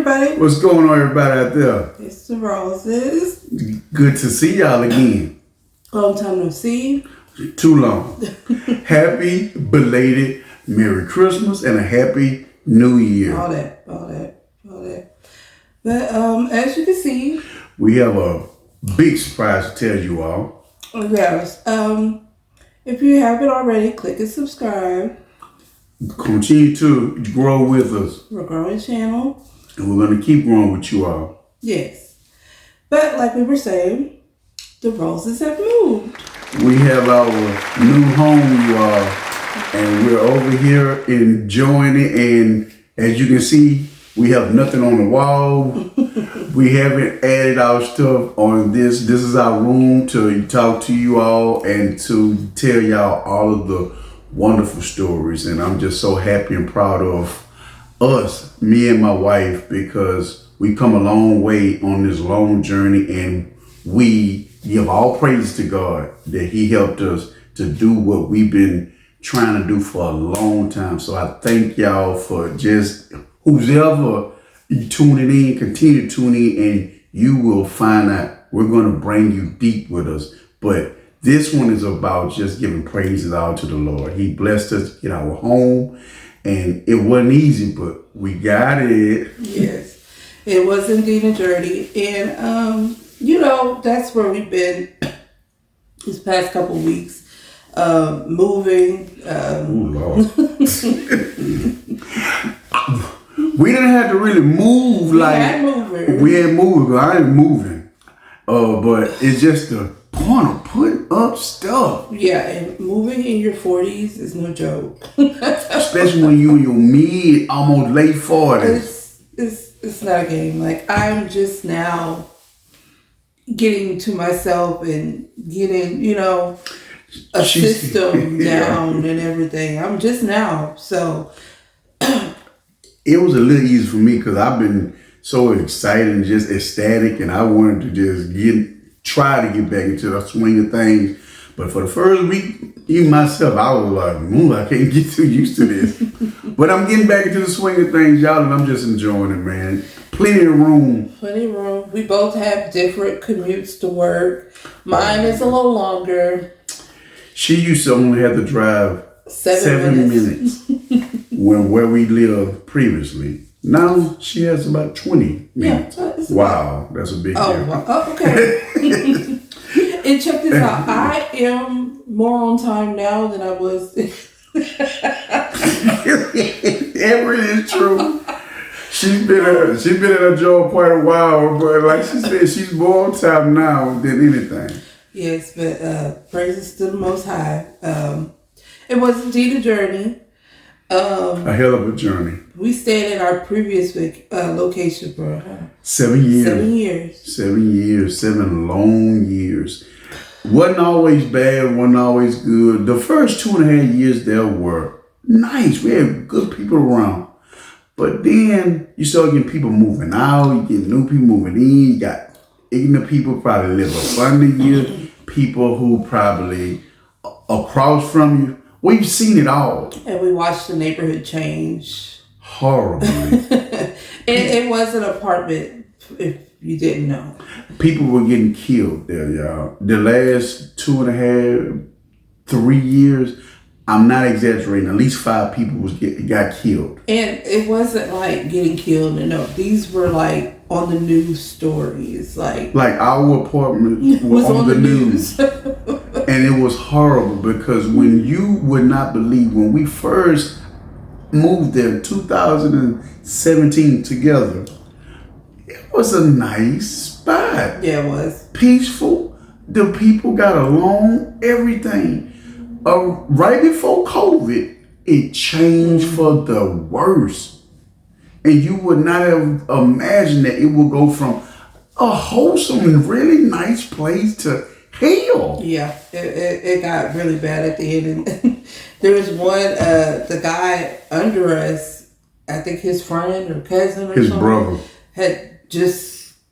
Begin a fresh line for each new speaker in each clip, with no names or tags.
everybody.
What's going on, everybody out there?
It's the Roses.
Good to see y'all again.
Long time no see.
Too long. Happy belated Merry Christmas and a Happy New Year.
All that. But as you can see,
we have a big surprise to tell you all.
Yes. If you haven't already, click and subscribe.
Continue to grow with us.
We're growing the channel.
And we're going to keep growing with you all.
Yes. But like we were saying, the Roses have moved.
We have our new home, you all. And we're over here enjoying it. And as you can see, we have nothing on the wall. We haven't added our stuff on this. This is our room to talk to you all and to tell y'all all of the wonderful stories. And I'm just so happy and proud of us, me and my wife, because we come a long way on this long journey, and we give all praise to God that He helped us to do what we've been trying to do for a long time. So I thank y'all for just who's ever tuning in, continue to tune in, and you will find out we're going to bring you deep with us. But this one is about just giving praises out to the Lord. He blessed us to get our home, and it wasn't easy, but we got it.
Yes, it was indeed a journey. And, that's where we've been these past couple of weeks, moving.
Oh, Lord. We didn't have to really move
We had moving.
We ain't moving. I ain't moving. But it's just the point of putting up stuff.
Yeah, and moving in your 40s is no joke.
Especially when you in your mid, almost late 40s.
It's not a game. Like, I'm just now getting to myself and getting, a system down and everything. I'm just now. So
it was a little easy for me because I've been so excited and just ecstatic, and I wanted to just try to get back into the swing of things. But for the first week, even myself, I was like, I can't get too used to this. But I'm getting back into the swing of things, y'all, and I'm just enjoying it, man. Plenty of room.
We both have different commutes to work. Mine is a little longer.
She used to only have to drive 7 minutes where we lived previously. Now she has about 20 minutes.
Yeah,
wow, that's a big deal.
Wow. Oh, okay. And check this out. I am more on time now than I was.
It really is true. She's been at her job quite a while, but like she said, she's more on time now than anything.
Yes, but praises to the Most High. It was indeed a journey.
A hell of a journey.
We stayed at our previous location for
7 years.
7 years.
7 years. 7 long years. Wasn't always bad, wasn't always good. The first 2.5 years there were nice. We had good people around. But then you start getting people moving out, you get new people moving in, you got ignorant people probably live up under you, people who probably across from you. We've seen it all.
And we watched the neighborhood change.
Horribly.
It was an apartment, if you didn't know.
People were getting killed there, y'all. The last 2.5, 3 years, I'm not exaggerating, at least 5 people got killed.
And it wasn't like getting killed. No, these were like on the news stories. Like
our apartment was on the news. And it was horrible because when you would not believe, when we first moved there in 2017 together, it was a nice spot.
Yeah, it was.
Peaceful. The people got along, everything. Right before COVID, it changed for the worse. And you would not have imagined that it would go from a wholesome and really nice place to hell.
Yeah, it got really bad at the end. And there was one, the guy under us, I think his friend or cousin or
his
something.
brother.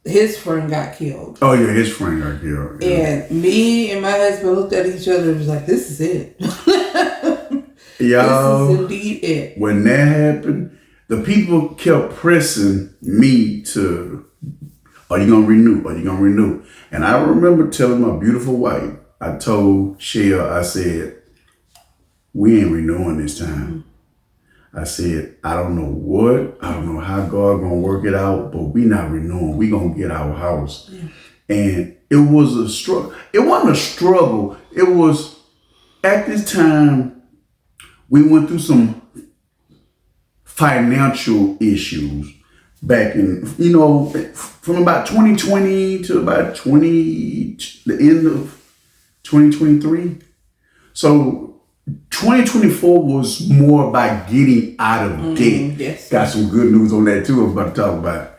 His friend got killed.
Oh yeah, his friend got killed. Yeah.
And me and my husband looked at each other and was like, this is it.
Y'all,
this is indeed it.
When that happened, the people kept pressing me to, are you going to renew? Are you going to renew? And I remember telling my beautiful wife, I told Shell, I said, we ain't renewing this time. I said, I don't know what, I don't know how God gonna work it out, but we not renewing. We gonna get our house. Yeah. And it was a struggle. It wasn't a struggle. It was, at this time, we went through some financial issues back in, from about 2020 to about the end of 2023. So 2024 was more about getting out of debt.
Yes.
Got some good news on that too. I'm about to talk about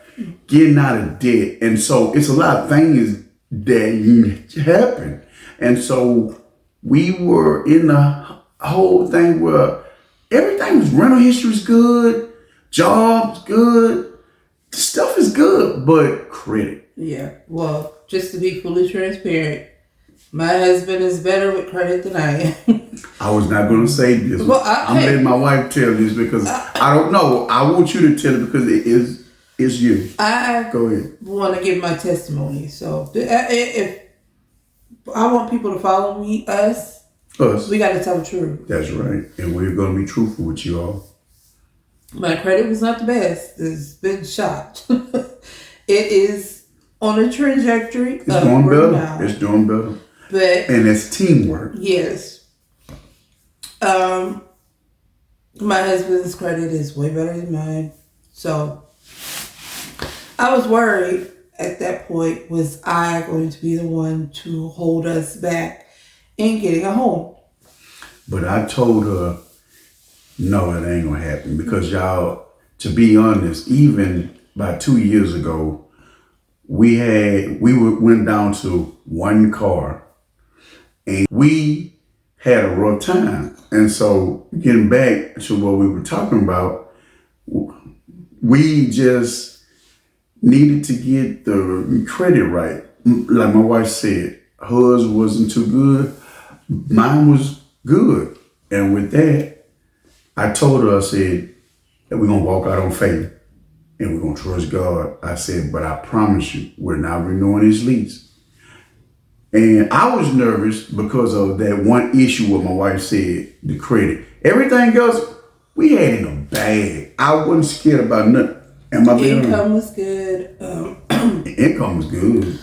getting out of debt. And so it's a lot of things that happen. And so we were in the whole thing where everything was, rental history is good, jobs good, stuff is good, but credit.
Yeah. Well, just to be fully transparent, my husband is better with credit than I am.
I was not going to say this.
Well,
I'm letting my wife tell this because I don't know. I want you to tell it because it's you. Go ahead.
Want to give my testimony. So if I want people to follow us, we got to tell the truth.
That's right. And we're going to be truthful with you all.
My credit was not the best. It's been shot. It is on a trajectory.
It's doing better. Now. It's doing better. And it's teamwork.
Yes. My husband's credit is way better than mine. So I was worried at that point, was I going to be the one to hold us back in getting a home?
But I told her, no, it ain't gonna happen because y'all, to be honest, even about 2 years ago, we went down to one car and we had a rough time. And so getting back to what we were talking about, we just needed to get the credit right. Like my wife said, hers wasn't too good. Mine was good. And with that, I told her, I said, that we're going to walk out on faith and we're going to trust God. I said, but I promise you, we're not renewing this lease. And I was nervous because of that one issue what my wife said, the credit. Everything else, we had in a bag. I wasn't scared about nothing.
Income was good.
Income was good.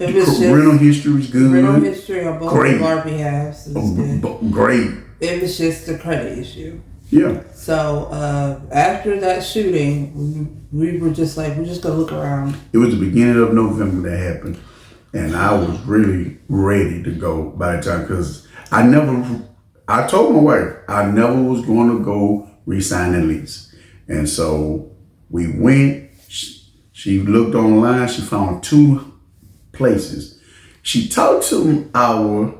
It was
rental history was good.
Rental history on both of our behalves was good.
Great.
It was just a credit issue.
Yeah.
So after that shooting, we were just like, we're just gonna look around.
It was the beginning of November that happened, and I was really ready to go by the time because I told my wife I never was going to go re-sign the lease, and so we went. She looked online. She found 2 places. She talked to our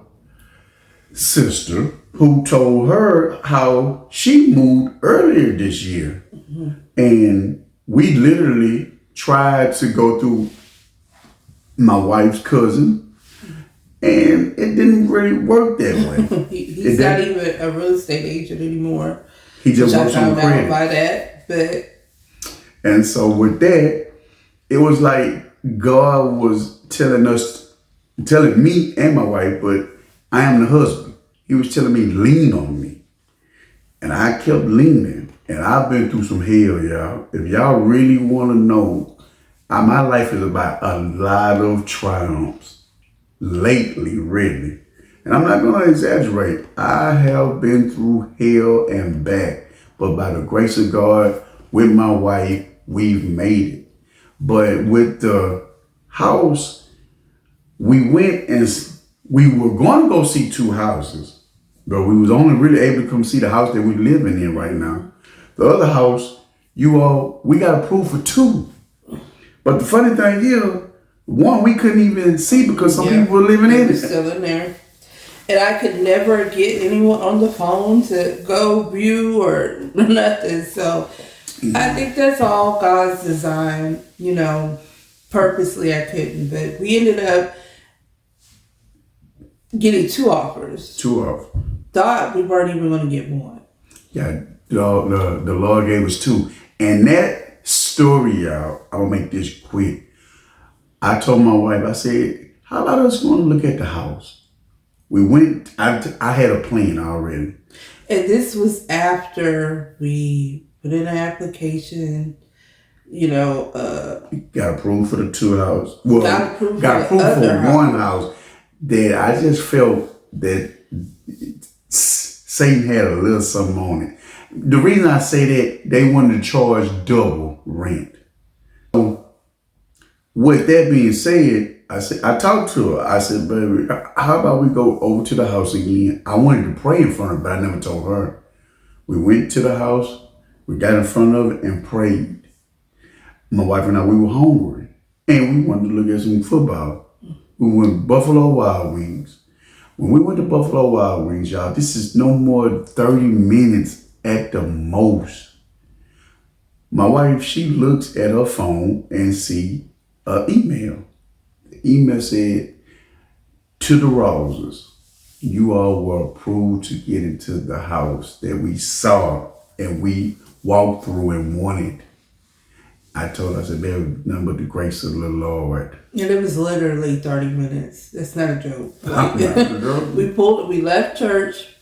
sister who told her how she moved earlier this year. Mm-hmm. And we literally tried to go through my wife's cousin, and it didn't really work that way.
He's not even a real estate agent anymore.
He just works on credit.
By that, but
and so with that, it was like God was telling me and my wife, but I am the husband. He was telling me, lean on me. And I kept leaning. And I've been through some hell, y'all. If y'all really want to know, my life is about a lot of triumphs. Lately, really. And I'm not going to exaggerate. I have been through hell and back. But by the grace of God, with my wife, we've made it. But with the house, we went and we were going to go see 2 houses. But we was only really able to come see the house that we're living in right now. The other house, we got approved for 2. But the funny thing is, one we couldn't even see because some people were living in it.
Still in there. And I could never get anyone on the phone to go view or nothing. So I think that's all God's design, purposely I couldn't. But we ended up getting 2 offers.
2 offers.
Thought we weren't even going to get one.
Yeah, the Lord gave us two. And that story, y'all, I'll make this quick. I told my wife, I said, how about us going to look at the house? We went, I had a plan already.
And this was after we put in an application,
got approved for the two house. Well,
got approved
for one house. That I just felt that Satan had a little something on it. The reason I say that, they wanted to charge double rent. So, with that being said, I talked to her. I said, baby, how about we go over to the house again? I wanted to pray in front of it, but I never told her. We went to the house, we got in front of it and prayed. My wife and I, we were hungry and we wanted to look at some football. We went to Buffalo Wild Wings. When we went to Buffalo Wild Wings, y'all, this is no more than 30 minutes at the most. My wife, she looks at her phone and see an email. The email said, to the Roses, you all were approved to get into the house that we saw and we walked through and wanted. I told her, I said, baby, nothing but the grace of the Lord.
And it was literally 30 minutes. That's not a joke. We left church,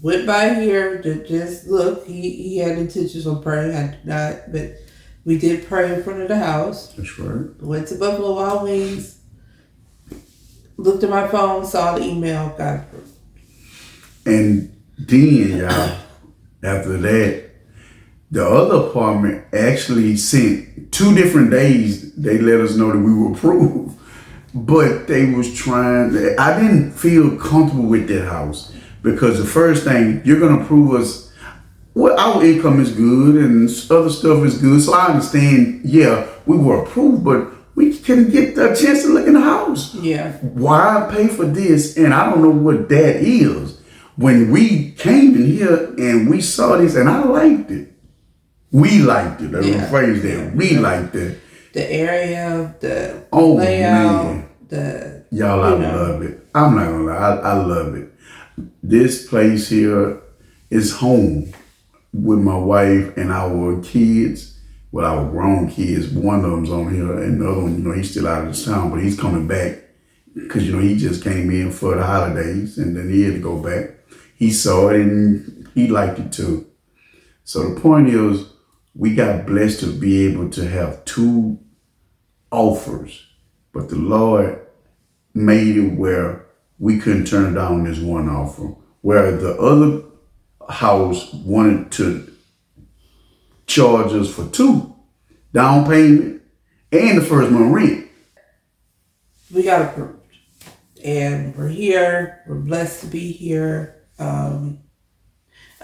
went by here to just look. He had intentions on praying. I did not, but we did pray in front of the house.
That's right.
Went to Buffalo Wild Wings, looked at my phone, saw the email, got approved.
And then, y'all, after that, the other apartment actually sent 2 different days. They let us know that we were approved, but they was trying. I didn't feel comfortable with that house because the first thing, you're gonna approve us. Well, our income is good and other stuff is good, so I understand. Yeah, we were approved, but we couldn't get the chance to look in the house.
Yeah.
Why pay for this? And I don't know what that is. When we came in here and we saw this, and I liked it. We liked it. Let me phrase that. We liked it.
The area, the
layout,
man.
Y'all, I love it. I'm not gonna lie, I love it. This place here is home with my wife and our kids. Well, our grown kids. One of them's on here, and the other one, he's still out of this town, but he's coming back because he just came in for the holidays, and then he had to go back. He saw it and he liked it too. So the point is, we got blessed to be able to have 2 offers, but the Lord made it where we couldn't turn down this one offer, where the other house wanted to charge us for 2 down payment and the first month rent.
We got approved, and we're here. We're blessed to be here.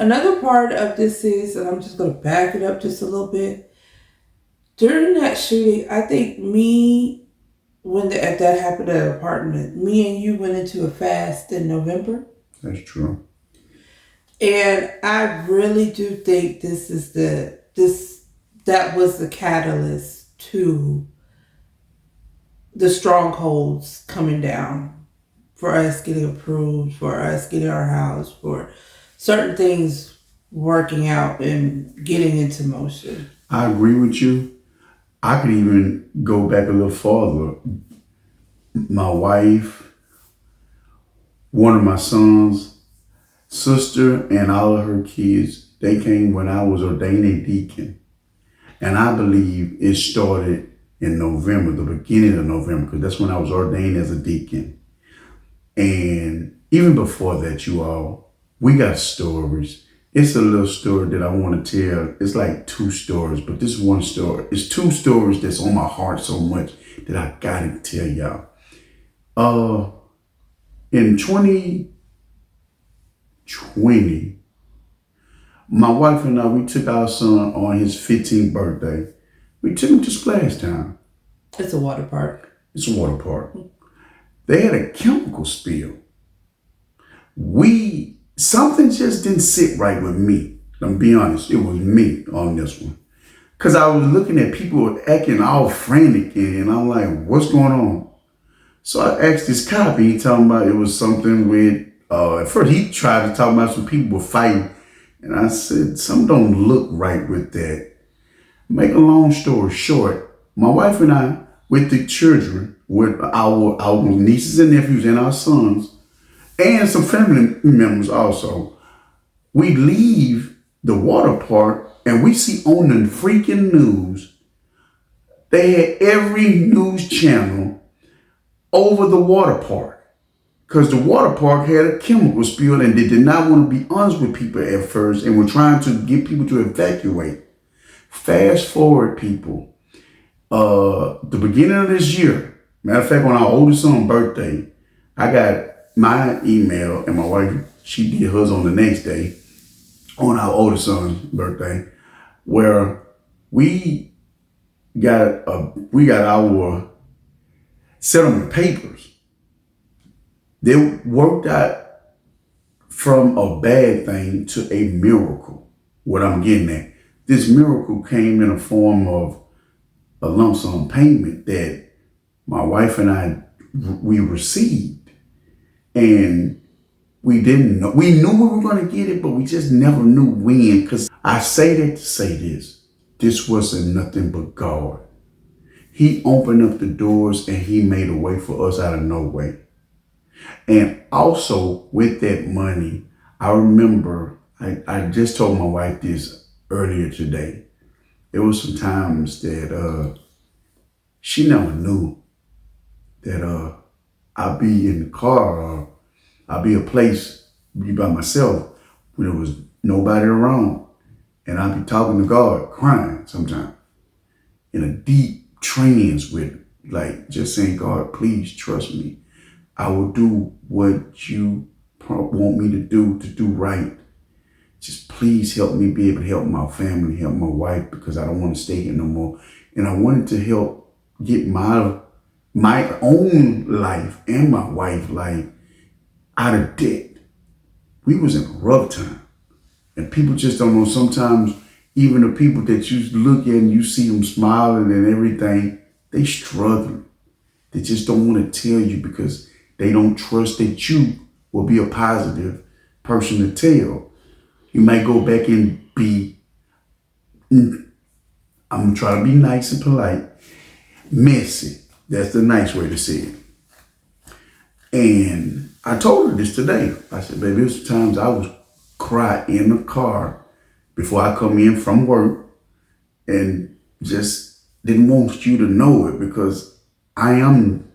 Another part of this is, and I'm just going to back it up just a little bit. During that shooting, I think when that happened at the apartment, me and you went into a fast in November.
That's true.
And I really do think that was the catalyst to the strongholds coming down, for us getting approved, for us getting our house, for certain things working out and getting into motion.
I agree with you. I could even go back a little farther. My wife, one of my sons, sister, and all of her kids, they came when I was ordained a deacon. And I believe it started in November, the beginning of November, because that's when I was ordained as a deacon. And even before that, you all, we got stories. It's a little story that I want to tell. It's like 2 stories, but this one story, it's 2 stories that's on my heart so much that I gotta tell y'all. In 2020, my wife and I, we took our son on his 15th birthday. We took him to Splash Town.
It's a water park.
It's a water park. They had a chemical spill. Something just didn't sit right with me. I'm be honest, it was me on this one. Cause I was looking at people acting all frantic and I'm like, what's going on? So I asked this cop and he talking about it was something with, at first he tried to talk about some people were fighting And I said, something don't look right with that. Make a long story short, my wife and I, with the children, with our nieces and nephews and our sons, and some family members also, we leave the water park and we see on the freaking news, they had every news channel over the water park. Because the water park had a chemical spill and they did not want to be honest with people at first and were trying to get people to evacuate. Fast forward, people. The beginning of this year, matter of fact, on our oldest son's birthday, I got my email and my wife, she did hers on the next day, on our oldest son's birthday, where we got our settlement papers. They worked out from a bad thing to a miracle. What I'm getting at, this miracle came in a form of a lump sum payment that my wife and I, we received. And we didn't know. We knew we were going to get it, but we just never knew when. Because I say that to say this. This wasn't nothing but God. He opened up the doors and he made a way for us out of no way. And also with that money, I remember, I just told my wife this earlier today. There was some times that she never knew that I'd be in the car or I'd be a place, be by myself when there was nobody around. And I'd be talking to God, crying sometimes in a deep trance with like just saying, God, please trust me. I will do what you want me to do right. Just please help me be able to help my family, help my wife, because I don't want to stay here no more. And I wanted to help get my own life and my wife's life out of debt. We was in a rough time. And people just don't know. Sometimes even the people that you look at and you see them smiling and everything, they struggling. They just don't want to tell you because they don't trust that you will be a positive person to tell. You might go back and be, I'm going to try to be nice and polite, messy. That's the nice way to say it. And I told her this today. I said, baby, there's times I was cry in the car before I come in from work and just didn't want you to know it because I am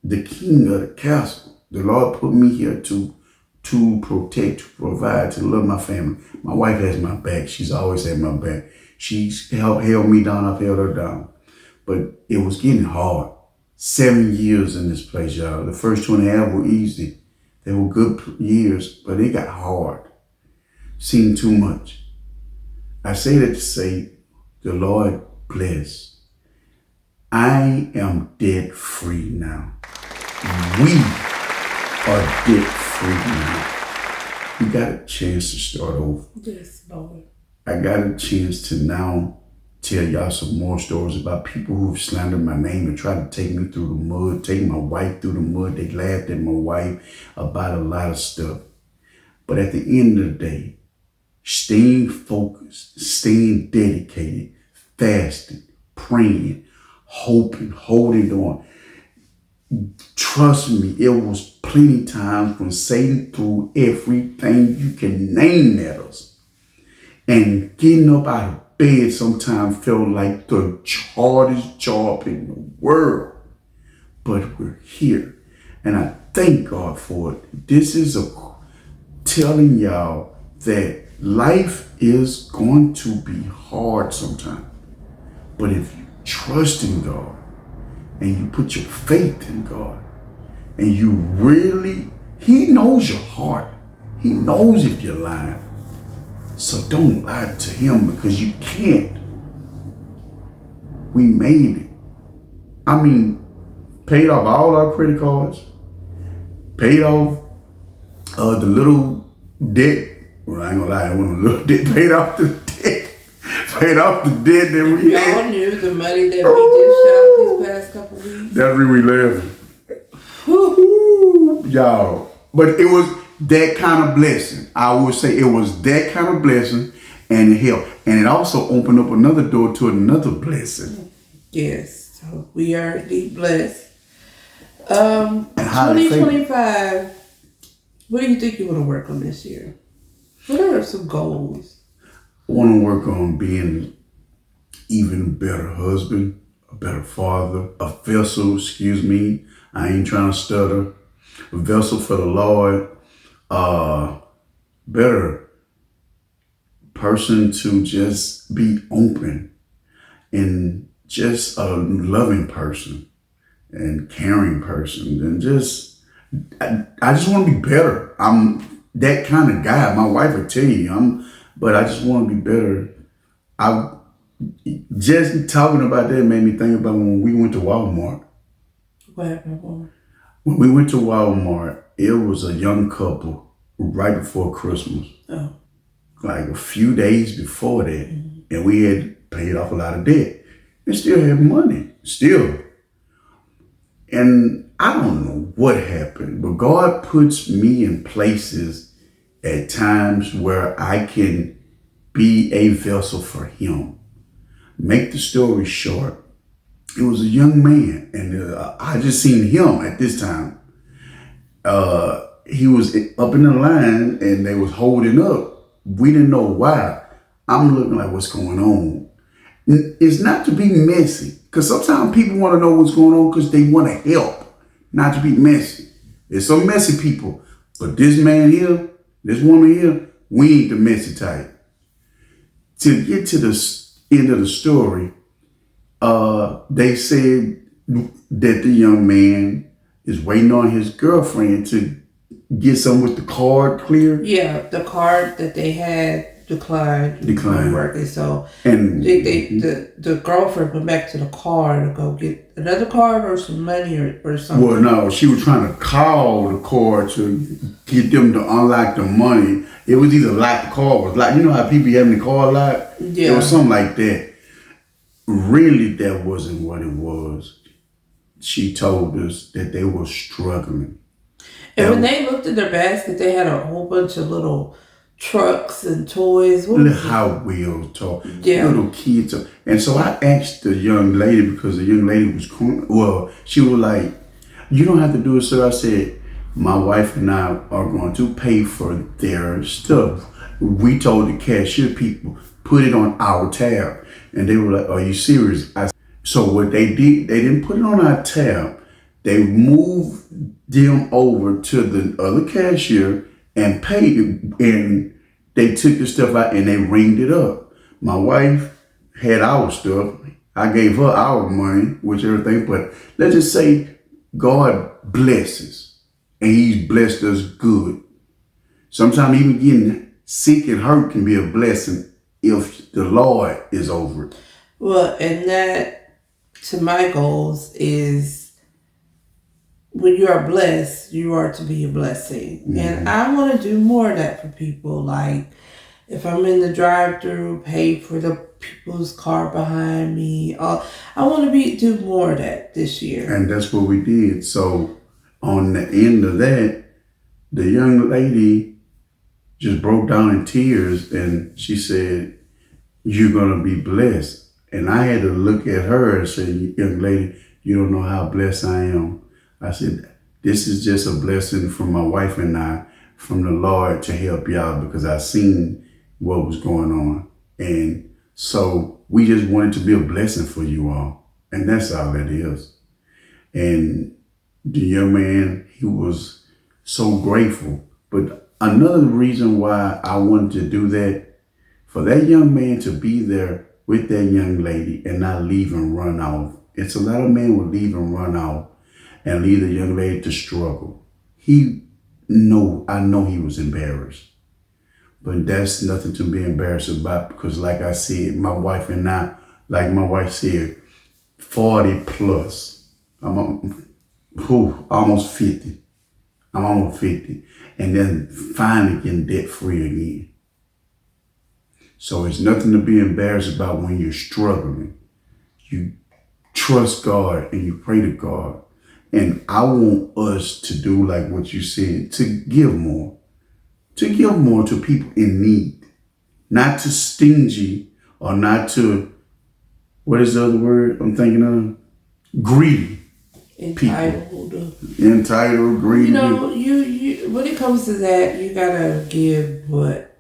the king of the castle. The Lord put me here to protect, to provide, to love my family. My wife has my back. She's always had my back. She's held me down. I've held her down. But it was getting hard. 7 years in this place, y'all. The first 2.5 were easy. They were good years, but it got hard. Seen too much. I say that to say, the Lord bless. I am debt free now. We are debt free now. We got a chance to start over.
Yes, Lord.
I got a chance to now tell y'all some more stories about people who've slandered my name and tried to take me through the mud, take my wife through the mud. They laughed at my wife about a lot of stuff. But at the end of the day, staying focused, staying dedicated, fasting, praying, hoping, holding on. Trust me, it was plenty times when Satan threw everything you can name at us. And getting up out of bed sometimes felt like the hardest job in the world. But we're here. And I thank God for it. This is telling y'all that life is going to be hard sometimes. But if you trust in God and you put your faith in God and you really, He knows your heart. He knows if you're lying. So don't lie to Him because you can't. We made it. I mean, paid off all our credit cards, paid off the little debt. Well, I ain't gonna lie, it wasn't a little debt. Paid off the debt. Paid off the debt that we had.
Y'all knew the money that we just shot these past couple weeks.
That's when we laughing. Y'all. But it was, that kind of blessing. I would say it was that kind of blessing and it helped. And it also opened up another door to another blessing.
Yes. So we are indeed blessed.
And how to say-
2025, what do you think you want to work on this year? What are some goals?
I want to work on being even better husband, a better father, a vessel, excuse me. I ain't trying to stutter. A vessel for the Lord, better person to just be open and just a loving person and caring person and just, I just want to be better. I'm that kind of guy. My wife would tell you but I just want to be better. I just talking about that made me think about when we went to Walmart.
What happened?
When we went to Walmart, it was a young couple right before Christmas.
Oh.
Like a few days before that. And we had paid off a lot of debt. And still had money. Still. And I don't know what happened, but God puts me in places at times where I can be a vessel for him. Make the story short. It was a young man, and I just seen him at this time. He was up in the line, and they was holding up. We didn't know why. I'm looking like, what's going on? It's not to be messy, because sometimes people want to know what's going on because they want to help, not to be messy. There's some messy people, but this man here, this woman here, we ain't the messy type. To get to the end of the story, they said that the young man is waiting on his girlfriend to get some with the card clear.
Yeah, the card that they had declined. Working, so
And
the girlfriend went back to the car to go get another card or some money or something.
Well, no, she was trying to call the card to get them to unlock the money. It was either lock, the card was locked. You know how people be having the card locked?
Yeah.
It was something like that. Really, that wasn't what it was. She told us that they were struggling.
And when they looked at their basket, they had a whole bunch of little trucks and toys.
Little Hot Wheels talk.
Yeah.
Little kids talk. And so I asked the young lady, because the young lady was, she was like, you don't have to do it, sir. I said, my wife and I are going to pay for their stuff. We told the cashier people, put it on our tab. And they were like, are you serious? So what they did, they didn't put it on our tab. They moved them over to the other cashier and paid it. And they took the stuff out and they ringed it up. My wife had our stuff. I gave her our money, which everything. But let's just say God blesses. And he's blessed us good. Sometimes even getting sick and hurt can be a blessing if the Lord is over it.
Well, and that, to my goals, is when you are blessed, you are to be a blessing. Mm-hmm. And I want to do more of that for people. Like, if I'm in the drive-thru, pay for the people's car behind me. I want to do more of that this year.
And that's what we did. So on the end of that, the young lady just broke down in tears and she said, you're going to be blessed. And I had to look at her and say, young lady, you don't know how blessed I am. I said, this is just a blessing from my wife and I, from the Lord to help y'all, because I seen what was going on. And so we just wanted to be a blessing for you all. And that's all it is. And the young man, he was so grateful. But another reason why I wanted to do that, for that young man to be there with that young lady and not leave and run off. It's a lot of men will leave and run off and leave the young lady to struggle. I know he was embarrassed. But that's nothing to be embarrassed about, because like I said, my wife and I, like my wife said, 40 plus. I'm almost 50. I'm almost 50. And then finally getting debt free again. So it's nothing to be embarrassed about when you're struggling. You trust God and you pray to God. And I want us to do like what you said, to give more. to give more to people in need, not to stingy or not to, what is the other word I'm thinking of? Greedy.
Entitled.
Entitled, greedy.
You know, you when it comes to that, you gotta give what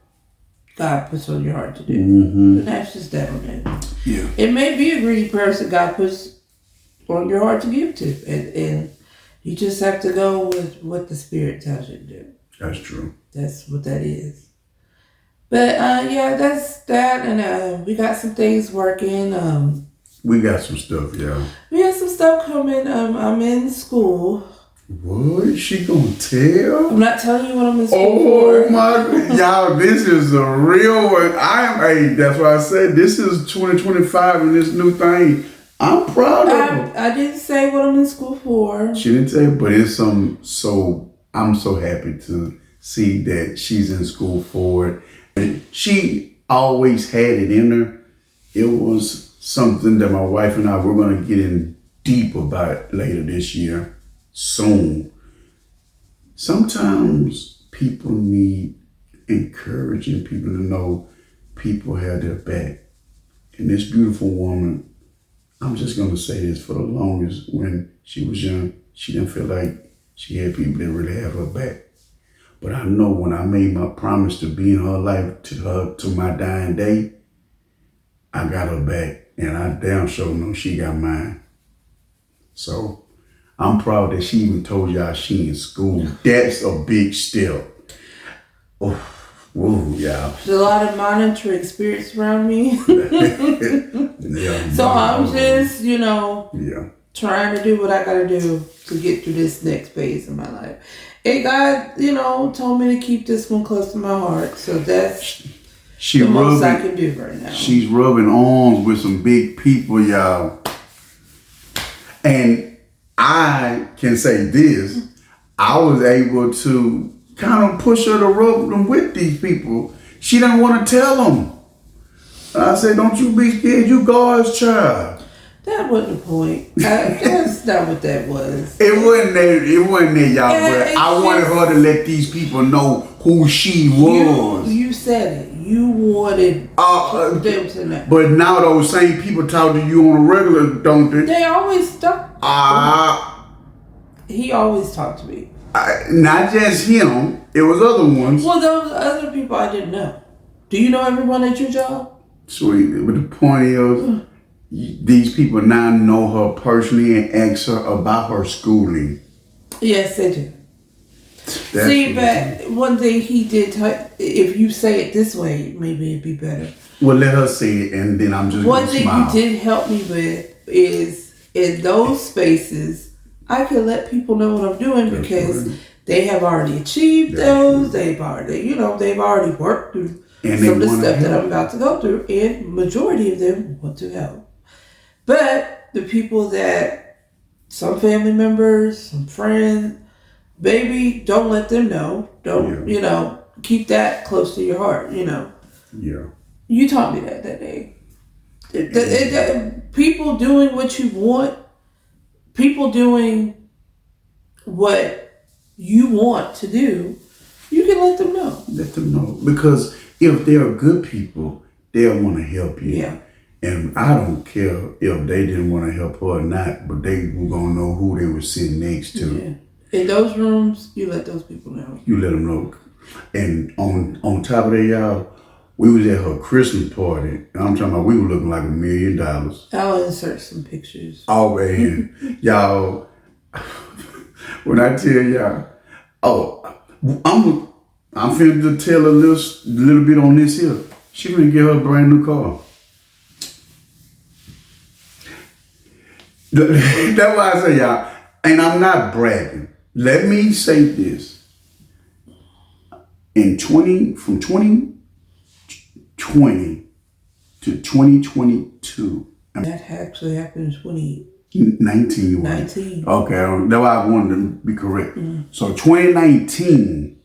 God puts on your heart to do.
Mm-hmm.
And that's just that on that.
Yeah.
It may be a greedy person God puts on your heart to give to. And you just have to go with what the Spirit tells you to do.
That's true.
That's what that is. But yeah, that's that. And we got some things working.
We got some stuff, y'all.
We got some stuff coming. I'm in school.
What is she gonna tell?
I'm not telling you what I'm in school
Oh
for.
my, y'all, this is a real one. That's why I said this is 2025 and this new thing. I'm proud of her.
I didn't say what I'm in school for.
She didn't tell you, but it's I'm so happy to see that she's in school for it. And she always had it in her. It was something that my wife and I were going to get in deep about later this year, soon. Sometimes people need encouraging people to know people have their back. And this beautiful woman, I'm just going to say this, for the longest, when she was young, she didn't feel like she had people that really have her back. But I know when I made my promise to be in her life to my dying day, I got her back. And I damn sure know she got mine. So I'm proud that she even told y'all she in school. That's a big step. Oh, whoa, y'all.
There's a lot of monitoring spirits around me.
Yeah,
So I'm just,
yeah.
trying to do what I gotta do to get through this next phase of my life. And God, told me to keep this one close to my heart. So that's the most I can do right now.
She's rubbing arms with some big people, y'all. And I can say this, I was able to kind of push her to rub them with these people. She didn't want to tell them. I said, don't you be scared, you God's child.
That wasn't the point. That's not what that was.
It wasn't that, y'all, but I wanted her to let these people know who she was.
You said it. You wanted them to know.
But now those same people talk to you on a regular, don't they?
They always talk. He always talked to me.
Not just him. It was other ones.
Well, those other people I didn't know. Do you know everyone at your job?
Sweet. But the point is, these people now know her personally and ask her about her schooling.
Yes, they do. See, but one thing he did, if you say it this way, maybe it'd be better.
Well, let her say it, and then I'm just
one
gonna
thing
smile.
you did help me with is in those spaces, I can let people know what I'm doing because they have already achieved those. They've already, they've already worked through some of the stuff that I'm about to go through, and majority of them want to help. But the people that, some family members, some friends, baby, don't let them know. Don't, keep that close to your heart,
Yeah.
You taught me that day. People doing what you want, people doing what you want to do, you can let them know.
Let them know. Because if they're good people, they'll want to help you.
Yeah.
And I don't care if they didn't want to help her or not, but they were going to know who they were sitting next to.
Yeah. In those rooms, you let those people know.
You let them know. And on top of that, y'all, we was at her Christmas party. And I'm talking about we were looking like $1 million.
I'll insert some pictures.
Oh, man. Y'all, when I tell y'all, I'm finna to tell a little bit on this here. She gonna get her a brand new car. That's why I say, y'all, and I'm not bragging. Let me say this. From 2020 to 2022.
That actually happened in
2019.
19.
Okay, that's why I wanted to be correct. Mm-hmm. So 2019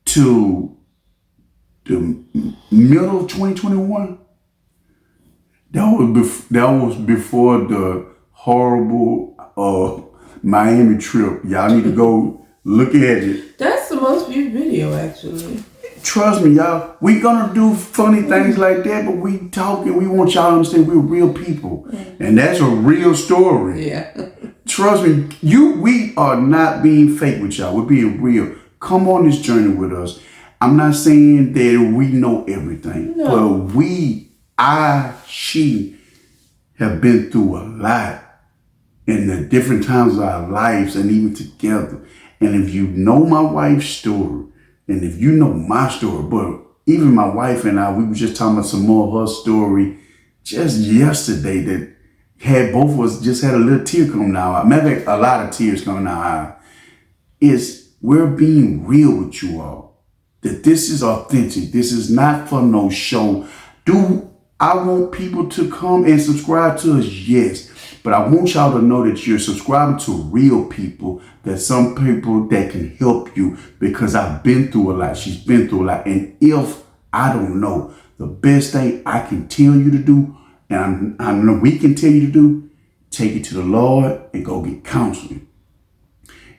to the middle of 2021, that was before the horrible Miami trip. Y'all need to go look at it.
That's the most your video, actually.
Trust me, y'all. We gonna do funny things like that, but we talking. We want y'all to understand we're real people, and that's a real story.
Yeah.
Trust me, we are not being fake with y'all. We're being real. Come on this journey with us. I'm not saying that we know everything, but she have been through a lot in the different times of our lives and even together. And if you know my wife's story, and if you know my story, but even my wife and I, we were just talking about some more of her story just yesterday that had both of us just had a little tear come down our eye. Matter of fact, a lot of tears coming down our eye. Is we're being real with you all. That this is authentic. This is not for no show. Do I want people to come and subscribe to us? Yes. But I want y'all to know that you're subscribing to real people, that some people that can help you, because I've been through a lot. She's been through a lot. And if I don't know, the best thing I can tell you to do, and I know we can tell you to do, take it to the Lord and go get counseling.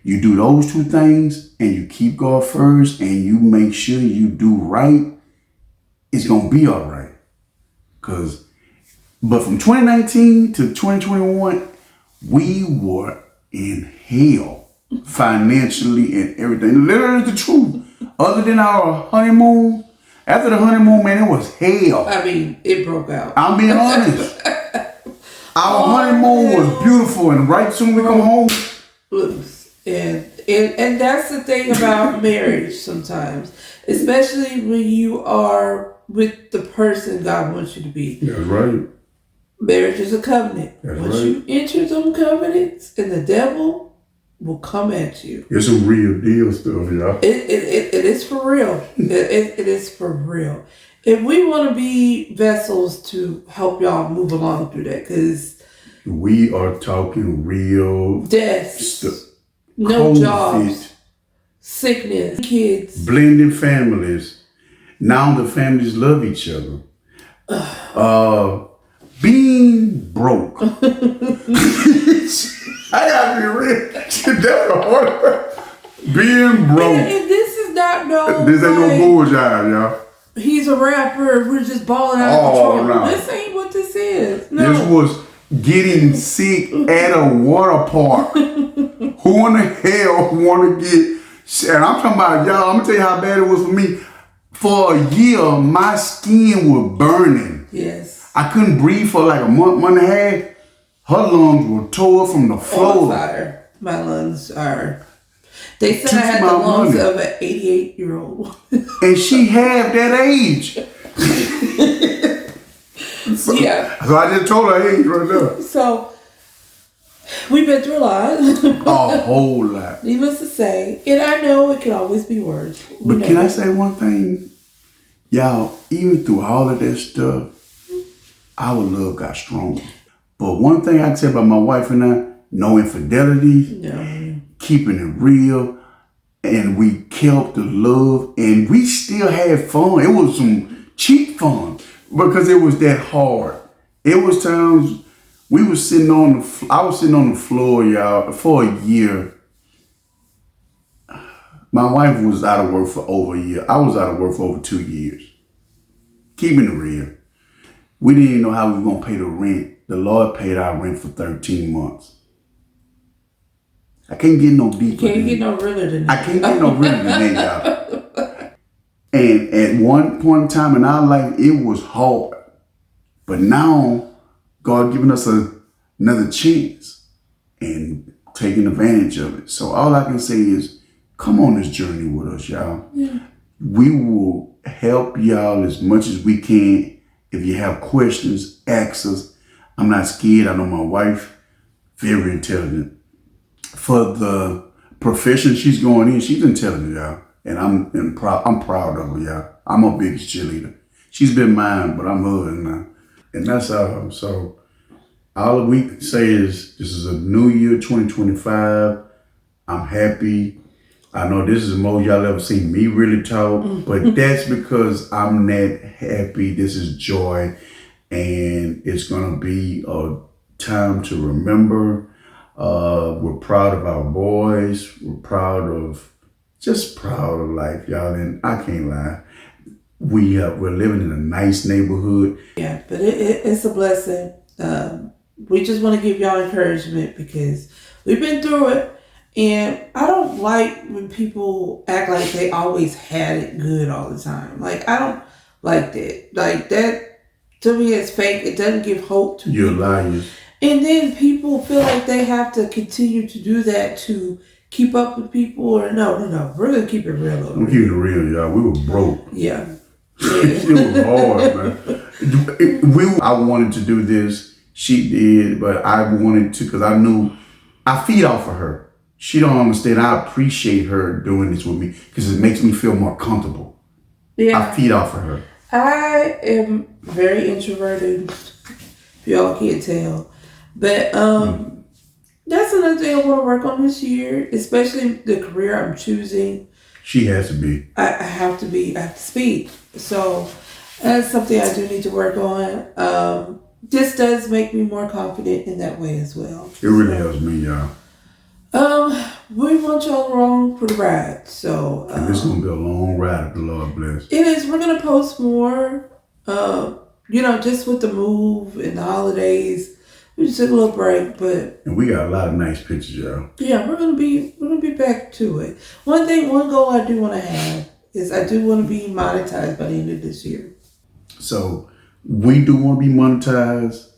You do those two things and you keep God first and you make sure you do right, it's going to be all right. But from 2019 to 2021, we were in hell financially and everything. Literally the truth. Other than our honeymoon, after the honeymoon, man, it was hell.
I mean, it broke out.
I'm being honest. Our honeymoon was beautiful, and right soon we come home.
Loose. And that's the thing about marriage sometimes, especially when you are with the person God wants you to be.
That's right.
Marriage is a covenant.
That's
Once
right.
you enter them covenants, and the devil will come at you.
It's some real deal stuff, y'all.
It is for real. It is for real. And we want to be vessels to help y'all move along through that, because
We are talking real
death,
stuff.
no
COVID,
jobs, sickness, kids.
blending families. Now the families love each other. Being broke. I gotta be real. That's a hard word. Being broke.
And this is not no.
This ain't
like,
no bullshit, y'all.
He's a rapper. We're just balling out of
Oh,
control.
no.
This ain't what this is. No.
This was getting sick at a water park. Who in the hell want to get sick? And I'm talking about, y'all, I'm going to tell you how bad it was for me. For a year, my skin was burning.
Yes.
I couldn't breathe for like a month and a half. Her lungs were tore from the floor.
On fire. My lungs are. They said I
Took
had
my
the lungs
money.
of an 88-year-old.
And she had that age.
Yeah.
So I just told her age right there.
So we've been through a lot.
A whole lot.
Needless to say, and I know it can always be worse. We
But
know
can I
that.
say one thing? Y'all, even through all of that stuff, our love got stronger. But one thing I can say about my wife and I, no infidelity,
No.
keeping it real, and we kept the love, and we still had fun. It was some cheap fun because it was that hard. It was times we was sitting on I was sitting on the floor, y'all, for a year. My wife was out of work for over a year. I was out of work for over 2 years. Keeping it real. We didn't even know how we were going to pay the rent. The Lord paid our rent for 13 months. I can't get no deeper.
Can't get no realer than that.
I can't get no realer than that, y'all. And at one point in time in our life, it was hard. But now, God giving us another chance and taking advantage of it. So all I can say is, come on this journey with us, y'all.
Yeah.
We will help y'all as much as we can. If you have questions, ask us. I'm not scared. I know my wife, very intelligent. For the profession she's going in, she's intelligent, y'all. And I'm proud of her, y'all. I'm her biggest cheerleader. She's been mine, but I'm hers now. And that's all. So all we can say is this is a new year, 2025. I'm happy. I know this is the most y'all ever seen me really talk, but that's because I'm that happy. This is joy, and it's gonna be a time to remember. We're proud of our boys. We're proud of just proud of life, y'all. And I can't lie. We're living in a nice neighborhood.
Yeah, but it's a blessing. We just want to give y'all encouragement because we've been through it. And I don't like when people act like they always had it good all the time. Like, I don't like that. Like, that, to me, is fake. It doesn't give hope to
You're
people.
liars.
And then people feel like they have to continue to do that to keep up with people. Or no. We're going to keep it real over
I'm keeping it real, y'all. We were broke.
Yeah.
It was hard, man. I wanted to do this. She did, but I wanted to because I knew I feed off of her. She don't understand. I appreciate her doing this with me because it makes me feel more comfortable.
Yeah.
I feed off of her.
I am very introverted, if y'all can't tell. But that's another thing I want to work on this year, especially the career I'm choosing.
She has to be.
I have to speak. So that's something I do need to work on. This does make me more confident in that way as well.
It really helps me, y'all.
We want y'all along for the ride. So
And this is gonna be a long ride if the Lord bless.
it is. We're gonna post more. Just with the move and the holidays, we just took a little break, but
And we got a lot of nice pictures, y'all.
yeah, we're gonna be back to it. One goal I do want to have is I do want to be monetized by the end of this year.
So we do want to be monetized.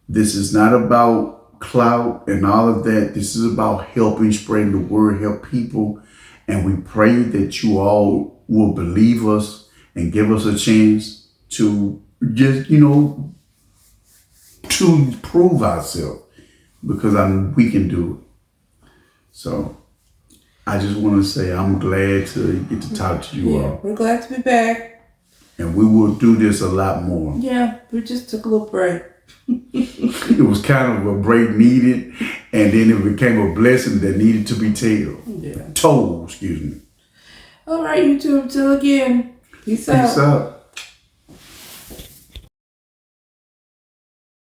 This is not about clout and all of that. This is about helping, spreading the word, help people. And we pray that you all will believe us and give us a chance to just, to prove ourselves because we can do it. So I just want to say I'm glad to get to talk to you all.
We're glad to be back.
And we will do this a lot more.
Yeah, we just took a little break.
It was kind of a break needed, and then it became a blessing that needed to be told. Excuse me.
All right, YouTube. Till again. Peace out.
Peace out.